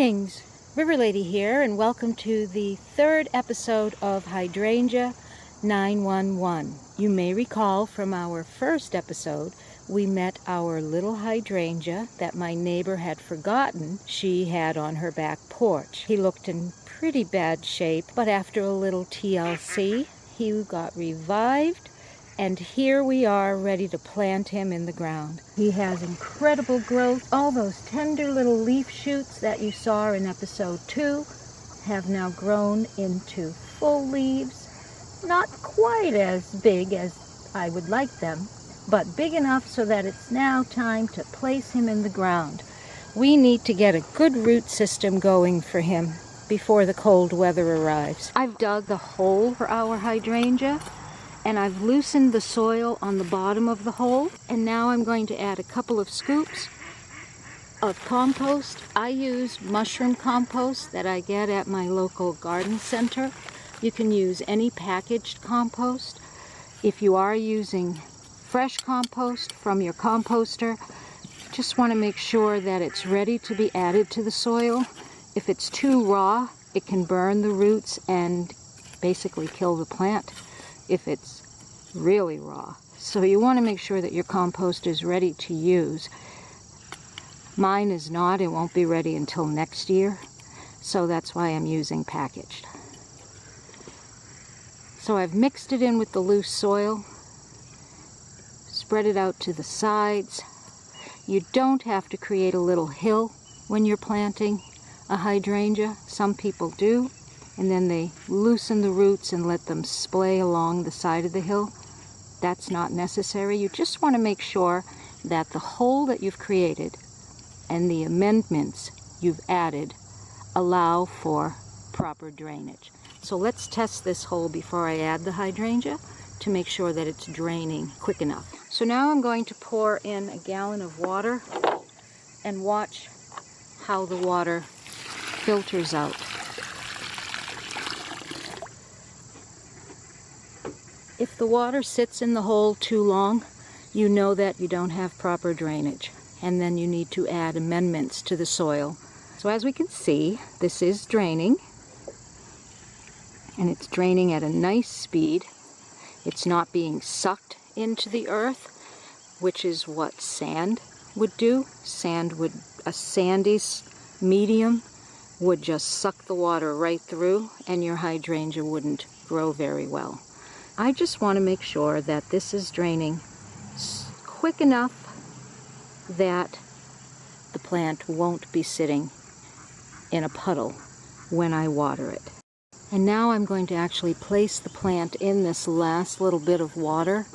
Greetings, River Lady here, and welcome to the third episode of Hydrangea 911. You may recall from our first episode, we met our little hydrangea that my neighbor had forgotten she had on her back porch. He looked in pretty bad shape, but after a little TLC, he got revived, and here we are ready to plant him in the ground. He has incredible growth. All those tender little leaf shoots that you saw in episode 2 have now grown into full leaves. Not quite as big as I would like them, but big enough so that it's now time to place him in the ground. We need to get a good root system going for him before the cold weather arrives. I've dug a hole for our hydrangea, and I've loosened the soil on the bottom of the hole, and now I'm going to add a couple of scoops of compost. I use mushroom compost that I get at my local garden center. You can use any packaged compost. If you are using fresh compost from your composter, just want to make sure that it's ready to be added to the soil. If it's too raw, it can burn the roots and basically kill the plant if it's really raw. So you want to make sure that your compost is ready to use. Mine is not. It won't be ready until next year, so that's why I'm using packaged. So I've mixed it in with the loose soil, spread it out to the sides. You don't have to create a little hill when you're planting a hydrangea. Some people do, and then they loosen the roots and let them splay along the side of the hill. That's not necessary. You just want to make sure that the hole that you've created and the amendments you've added allow for proper drainage. So let's test this hole before I add the hydrangea to make sure that it's draining quick enough. So now I'm going to pour in a gallon of water and watch how the water filters out. If the water sits in the hole too long, you know that you don't have proper drainage, and then you need to add amendments to the soil. So as we can see, this is draining, and it's draining at a nice speed. It's not being sucked into the earth, which is what sand would do. A sandy medium would just suck the water right through, and your hydrangea wouldn't grow very well. I just want to make sure that this is draining quick enough that the plant won't be sitting in a puddle when I water it. And now I'm going to actually place the plant in this last little bit of water,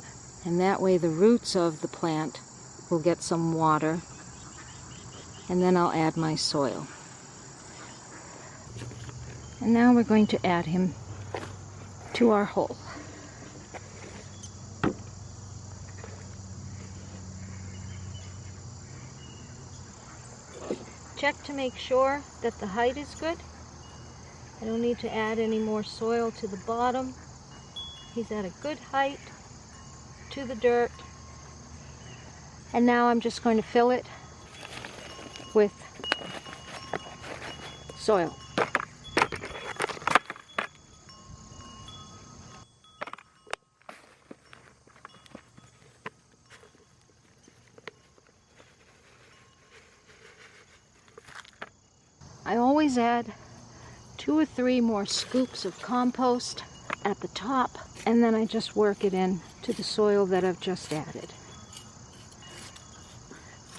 and that way the roots of the plant will get some water, and then I'll add my soil. And now we're going to add him to our hole. Check to make sure that the height is good. I don't need to add any more soil to the bottom. He's at a good height to the dirt. And now I'm just going to fill it with soil. I always add 2 or 3 more scoops of compost at the top, and then I just work it in to the soil that I've just added.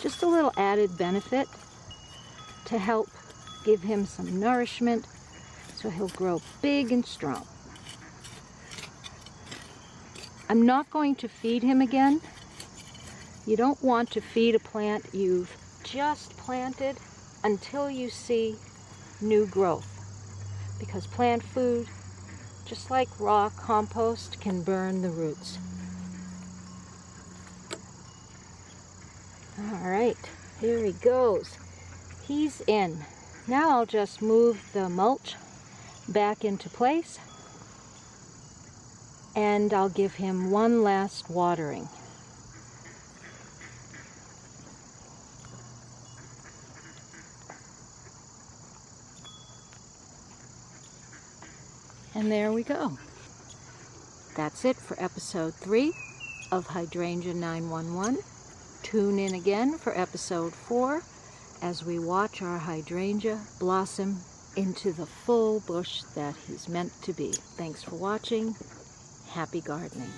Just a little added benefit to help give him some nourishment so he'll grow big and strong. I'm not going to feed him again. You don't want to feed a plant you've just planted until you see new growth, because plant food, just like raw compost, can burn the roots. All right, here he goes. He's in. Now I'll just move the mulch back into place, and I'll give him one last watering. And there we go. That's it for episode 3 of Hydrangea 911. Tune in again for episode 4 as we watch our hydrangea blossom into the full bush that he's meant to be. Thanks for watching. Happy gardening.